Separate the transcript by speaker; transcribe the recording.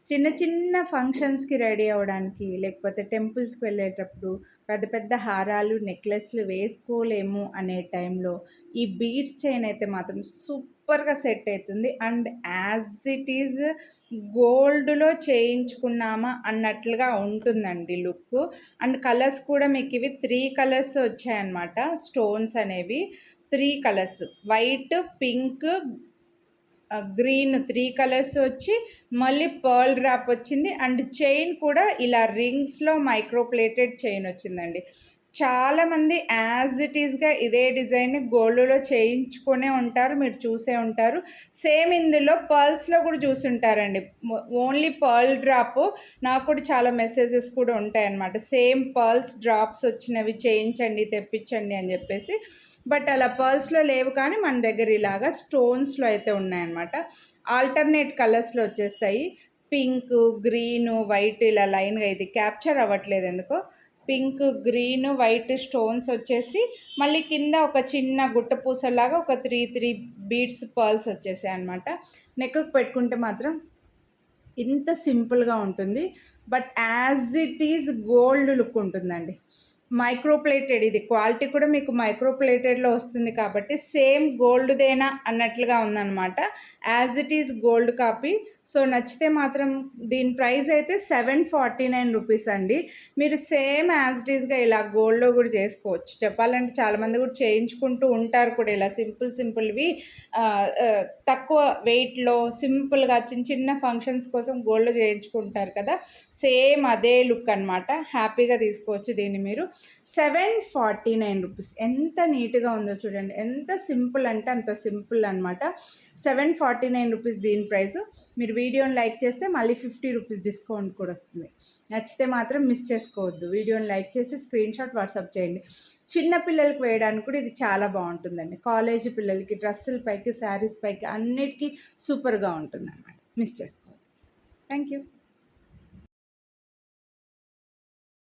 Speaker 1: చిన్న చిన్న ఫంక్షన్స్‌కి రెడీ అవ్వడానికి, లేకపోతే టెంపుల్స్‌కి వెళ్ళేటప్పుడు పెద్ద పెద్ద హారాలు, నెక్లెస్‌లు వేసుకోలేము అనే టైంలో ఈ బీడ్స్ చైన్ అయితే మాత్రం సూపర్‌గా సెట్ అయితుంది. అండ్ యాజ్ ఇట్ ఈజ్ గోల్డ్‌లో చేయించుకున్నామా అన్నట్లుగా ఉంటుందండి లుక్కు. అండ్ కలర్స్ కూడా మీకివి 3 కలర్స్ వచ్చాయన్నమాట. స్టోన్స్ అనేవి 3 colours white, pink, green 3 colours వచ్చి మళ్ళీ పర్ల్ డ్రాప్ వచ్చింది. అండ్ చైన్ కూడా ఇలా రింగ్స్‌లో మైక్రో ప్లేటెడ్ చైన్ వచ్చిందండి. చాలామంది యాజ్ ఇట్ ఈస్‌గా ఇదే డిజైన్ గోల్డ్‌లో చేయించుకునే ఉంటారు. మీరు చూసే ఉంటారు. సేమ్ ఇందులో పర్ల్స్‌లో కూడా చూసుంటారండి. ఓన్లీ పర్ల్ డ్రాప్ నాకు కూడా చాలా మెసేజెస్ కూడా ఉంటాయన్నమాట. సేమ్ పర్ల్స్ డ్రాప్స్ వచ్చినవి చేయించండి, తెప్పించండి అని చెప్పేసి. బట్ అలా పర్ల్స్‌లో లేవు, కానీ మన దగ్గర ఇలాగా స్టోన్స్‌లో అయితే ఉన్నాయన్నమాట. ఆల్టర్నేట్ కలర్స్‌లో వచ్చేస్తాయి. పింకు, గ్రీను, వైట్ ఇలా లైన్‌గా ఇది క్యాప్చర్ అవ్వట్లేదు ఎందుకో. పింక్, గ్రీన్, వైట్ స్టోన్స్ వచ్చేసి మళ్ళీ కింద ఒక చిన్న గుట్ట పూసలాగా ఒక 3 బీడ్స్ పర్ల్స్ వచ్చేసాయన్నమాట. నెక్‌కి పెట్టుకుంటే మాత్రం ఇంత సింపుల్‌గా ఉంటుంది. But as it is gold look ఉంటుందండి. మైక్రో ప్లేటెడ్ ఇది క్వాలిటీ కూడా మీకు మైక్రో ప్లేటెడ్‌లో వస్తుంది కాబట్టి సేమ్ గోల్డ్‌దేనా అన్నట్లుగా ఉందన్నమాట. As it is gold copy. So, నచ్చితే మాత్రం దీని ప్రైస్ అయితే 749 రూపీస్ అండి. మీరు సేమ్ యాజ్ ఇట్ ఈజ్‌గా ఇలా గోల్డ్‌లో కూడా చేసుకోవచ్చు. చెప్పాలంటే చాలామంది కూడా చేయించుకుంటూ ఉంటారు కూడా ఇలా సింపుల్‌వి తక్కువ వెయిట్‌లో సింపుల్‌గా చిన్న చిన్న ఫంక్షన్స్ కోసం గోల్డ్‌లో చేయించుకుంటారు కదా! సేమ్ అదే లుక్ అనమాట. హ్యాపీగా తీసుకోవచ్చు దీన్ని మీరు. 749 రూపీస్. ఎంత నీట్‌గా ఉందో చూడండి. ఎంత సింపుల్ అంటే అంత సింపుల్ అనమాట. 749 రూపీస్ దీని ప్రైసు. మీరు వీడియోని లైక్ చేస్తే మళ్ళీ 50 రూపీస్ డిస్కౌంట్ కూడా వస్తుంది. నచ్చితే మాత్రం మిస్ చేసుకోవద్దు. వీడియోని లైక్ చేసి స్క్రీన్‌షాట్ వాట్సాప్ చేయండి. చిన్న పిల్లలకి వేయడానికి కూడా ఇది చాలా బాగుంటుందండి. కాలేజీ పిల్లలకి డ్రెస్సుల పైకి, శారీస్ పైకి అన్నిటికీ సూపర్‌గా ఉంటుందన్నమాట. మిస్ చేసుకోవద్దు. Thank you.